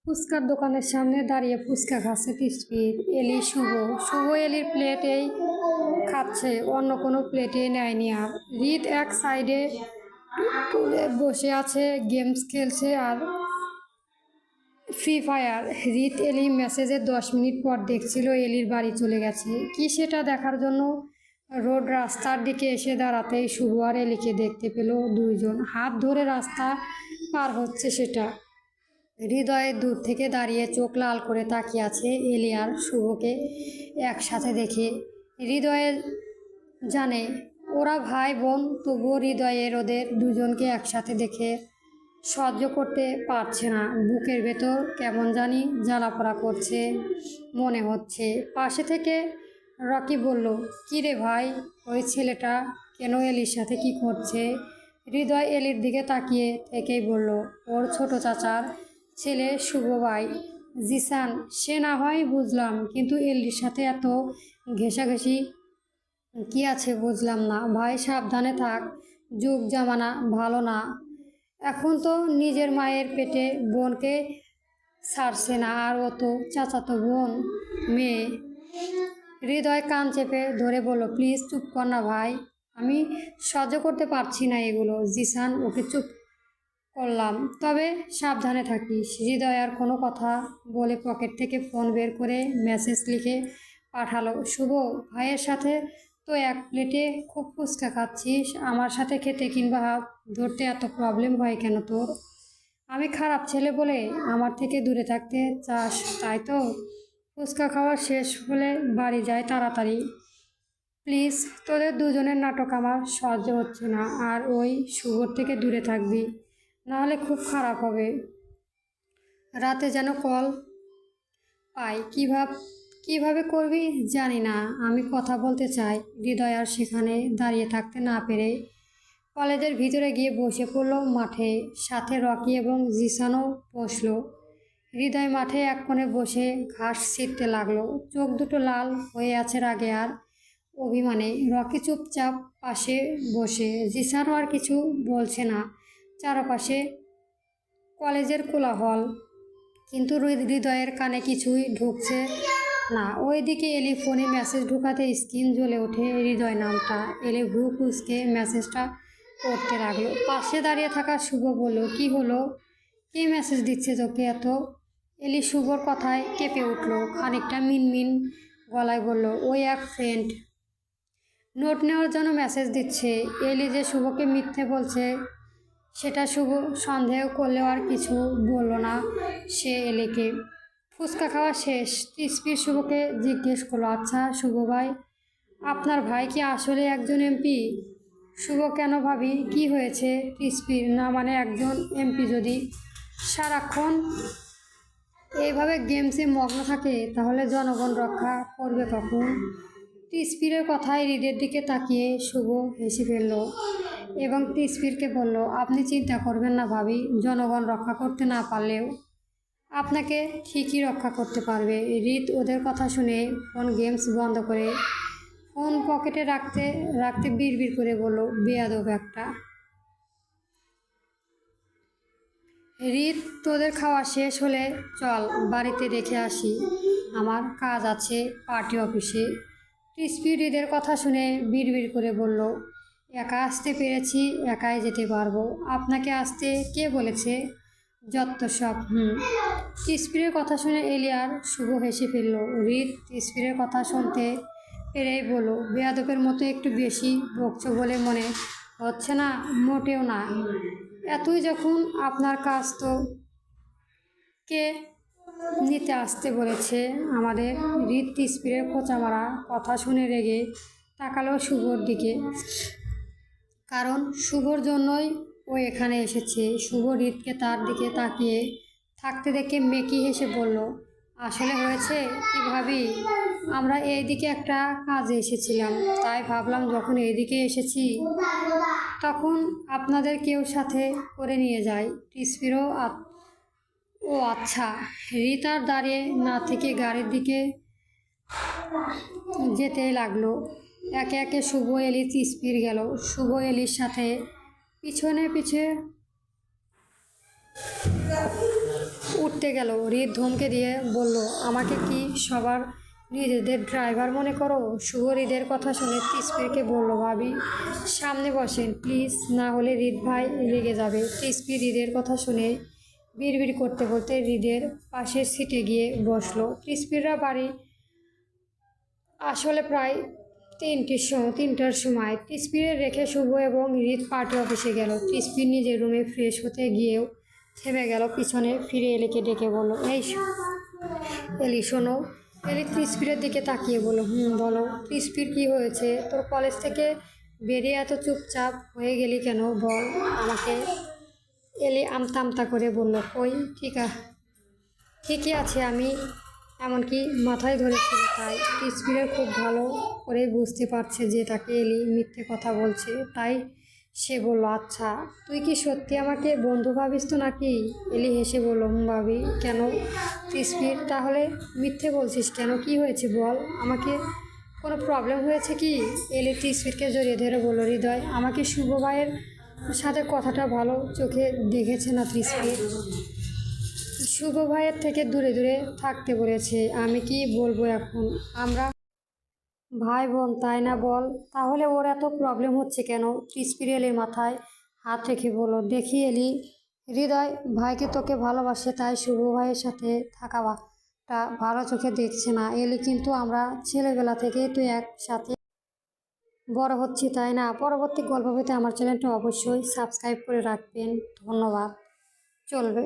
ফুচকার দোকানের সামনে দাঁড়িয়ে ফুচকা খাচ্ছে তৃষ্টির। এলি শুভ শুভ এলির প্লেটেই খাচ্ছে, অন্য কোনো প্লেটে নেয়নি। আর হৃদ এক সাইডে টুলে বসে আছে, গেমস খেলছে আর ফ্রি ফায়ার। হৃদ এলি মেসেজের 10 মিনিট পর দেখছিল এলির বাড়ি চলে গেছে। কি সেটা দেখার জন্য রোড রাস্তার দিকে এসে দাঁড়াতেই শুভ আর এলিকে দেখতে পেল। দুইজন হাত ধরে রাস্তা পার হচ্ছে। সেটা হৃদয়ে দূর থেকে দাঁড়িয়ে চোখ লাল করে তাকিয়ে আছে এলি আর শুভকে একসাথে দেখে। হৃদয়ে জানে ওরা ভাই বোন, তবুও হৃদয়ের ওদের দুজনকে একসাথে দেখে সহ্য করতে পারছে না। বুকের ভেতর কেমন জানি জ্বালাপোড়া করছে মনে হচ্ছে। পাশে থেকে রকি বলল, কী রে ভাই, ওই ছেলেটা কেন এলির সাথে কি করছে? হৃদয় এলির দিকে তাকিয়ে থেকেই বলল, ওর ছোট চাচার ছেলে শুভ ভাই জিসান। সে না হয় বুঝলাম, কিন্তু এলির সাথে এত ঘেঁষাঘেঁষি কি আছে বুঝলাম না। ভাই সাবধানে থাক, যুগ জামানা ভালো না। এখন তো নিজের মায়ের পেটে বোনকে ছাড়ছে না, আর ও তো চাচাতো বোন মেয়ে। হৃদয় কান চেপে ধরে বলল, প্লিজ চুপ কর না ভাই, আমি সহ্য করতে পারছি না এগুলো। জিসান, ওকে চুপ করলাম, তবে সাবধানে থাকিস। হৃদয় আর কোনো কথা বলে পকেট থেকে ফোন বের করে মেসেজ লিখে পাঠালো, শুভ ভাইয়ের সাথে তো এক প্লেটে খুব ফুচকা খাচ্ছিস, আমার সাথে খেতে কিংবা হাত ধরতে এত প্রবলেম হয় কেন তোর? আমি খারাপ ছেলে বলে আমার থেকে দূরে থাকতে চাস, তাই তো? ফুচকা খাওয়া শেষ হলে বাড়ি যায় তাড়াতাড়ি প্লিজ। তোদের দুজনের নাটক আমার সহ্য হচ্ছে না, আর ওই শুভর থেকে দূরে থাকবি, নাহলে খুব খারাপ হবে। রাতে যেন কল পাই, কিভাবে করবি জানি না, আমি কথা বলতে চাই। হৃদয় আর সেখানে দাঁড়িয়ে থাকতে না পেরে কলেজের ভিতরে গিয়ে বসে পড়ল মাঠে। সাথে রকি এবং জিসানও বসল। হৃদয় মাঠে এক কোণে বসে ঘাস ছিঁড়তে লাগলো, চোখ দুটো লাল হয়ে আছে রাগে আর অভিমানে। রকি চুপচাপ পাশে বসে, জিসানও আর কিছু বলছে না। চারপাশে কলেজের কোলাহল, কিন্তু হৃদয়ের কানে কিছুই ঢুকছে না। ওইদিকে এলি ফোনে মেসেজ ঢুকাতে স্ক্রিন জ্বলে ওঠে হৃদয় নামটা। এলি ভ্রু কুঁচকে মেসেজটা পড়তে লাগলো। পাশে দাঁড়িয়ে থাকা শুভ বলল, কি হলো, কে মেসেজ দিচ্ছে তোকে এত? এলি শুভর কথায় কেঁপে উঠল, খানিকটা মিনমিন গলায় বলল, ওই এক ফ্রেন্ড নোট নেওয়ার জন্য মেসেজ দিচ্ছে। এলি যে শুভকে মিথ্যে বলছে সেটা শুভ সন্দেহ করলেও আর কিছু বলল না সে এলিকে। ফুচকা খাওয়া শেষ, তৃষ্পির শুভকে জিজ্ঞেস করলো, আচ্ছা শুভ ভাই, আপনার ভাই কি আসলে একজন এমপি? শুভ, কেন ভাবি, কি হয়েছে? তৃষ্পির, না মানে একজন এমপি যদি সারাক্ষণ এইভাবে গেমসে মগ্ন থাকে তাহলে জনগণ রক্ষা করবে কখন? তৃষ্পিরের কথায় হৃদের দিকে তাকিয়ে শুভ হেসে ফেলল এবং তৃষ্পিরকে বলল, আপনি চিন্তা করবেন না ভাবি, জনগণ রক্ষা করতে না পারলেও আপনাকে ঠিকই রক্ষা করতে পারবে। হৃদ ওদের কথা শুনে ফোন গেমস বন্ধ করে ফোন পকেটে রাখতে রাখতে বিড়বিড় করে বলল, বেয়াদব একটা। হৃদ, তোদের খাওয়া শেষ হলে চল বাড়িতে রেখে আসি, আমার কাজ আছে পার্টি অফিসে। তৃষ্পি হৃদের কথা শুনে বিড়বিড় করে বলল, একা আসতে পেরেছি, একাই যেতে পারবো, আপনাকে আসতে কে বলেছে? যত সব। তৃষ্পিরের কথা শুনে এলি আর শুভ হেসে ফেলল। হৃদ তৃষ্পিরের কথা শুনতে পেরেই বলল, বেয়াদবের মতো একটু বেশি বকছো বলে মনে হচ্ছে না? মোটেও না, এতই যখন আপনার কাজ তো কে নিতে আসতে বলেছে আমাদের? হৃদ তৃষ্পিরের খোঁচা মারা কথা শুনে রেগে তাকালো শুভর দিকে, কারণ শুভর জন্যই ও এখানে এসেছে। শুভ হৃদকে তার দিকে তাকিয়ে থাকতে দেখে মেকি হেসে বলল, আসলে হয়েছে কি ভাবি, আমরা এইদিকে একটা কাজে এসেছিলাম, তাই ভাবলাম যখন এইদিকে এসেছি তখন আপনাদের কেউ সাথে করে নিয়ে যায়। তৃষ্পিরও ও আচ্ছা। হৃদ আর দাঁড়িয়ে না থেকে গাড়ির দিকে যেতে লাগলো। একে একে শুভ, এলি, তৃষ্পির গেল। শুভ এলির সাথে পিছনে উঠতে গেল। হৃদ ধমকে দিয়ে বলল, আমাকে কি সবার নিজেদের ড্রাইভার মনে করো? শুভ হৃদের কথা শুনে তৃষ্পিরকে বলল, ভাবি সামনে বসেন প্লিজ, না হলে হৃদ ভাই রেগে যাবে। তৃষ্পি হৃদের কথা শুনে বিড়বিড় করতে করতে হৃদের পাশের সিটে গিয়ে বসলো। তৃষ্পিররা বাড়ি আসলে প্রায় তিনটার সময়। তৃষ্পিরে রেখে শুভ এবং হৃদ পার্টি অফিসে গেল। তৃষ্পির নিজের রুমে ফ্রেশ হতে গিয়েও থেমে গেল। পিছনে ফিরে এলিকে ডেকে বলল, এলি শোনো। এলি তৃষ্পিরের দিকে তাকিয়ে বলল, বলো। তৃষ্পির কি হয়েছে? তোর কলেজ থেকে বেরিয়ে এত চুপচাপ হয়ে গেলি কেন, বল আমাকে। এলি আমতা আমতা করে বলল, কই ঠিকই আছে আমি, এমনকি মাথায় ধরেছিল তাই। তৃষ্পিরের খুব ভালো করে বুঝতে পারছে যে তাকে এলি মিথ্যে কথা বলছে, তাই সে বলল, আচ্ছা তুই কি সত্যি আমাকে বন্ধু ভাবিস তো নাকি? এলি হেসে বলল, ভাবি। কেন তৃষ্পির, তাহলে মিথ্যে বলছিস কেন? কি হয়েছে বল আমাকে, কোনো প্রবলেম হয়েছে কি? এলি তৃষ্পিরকে জড়িয়ে ধরে বলল, হৃদয় আমাকে শুভ ভাইয়ের সাথে কথাটা ভালো চোখে দেখেছে না তৃষ্পির। শুভ ভাইয়ের থেকে দূরে দূরে থাকতে বলেছে। আমি কি বলবো এখন? আমরা ভাই বোন তাই না, বল। তাহলে ওর এত প্রবলেম হচ্ছে কেন? তৃষ্পির এলির মাথায় হাত রেখে বলল, দেখি এলি, হৃদয় ভাইকে তোকে ভালোবাসে, তাই শুভ ভাইয়ের সাথে থাকাটা ভালো চোখে দেখছে না। এলি কিন্তু আমরা ছেলেবেলা থেকেই তো একসাথে বড় হচ্ছি, তাই না? পরবর্তী গল্প পেতে আমার চ্যানেলটা অবশ্যই সাবস্ক্রাইব করে রাখবেন। ধন্যবাদ। চলবে।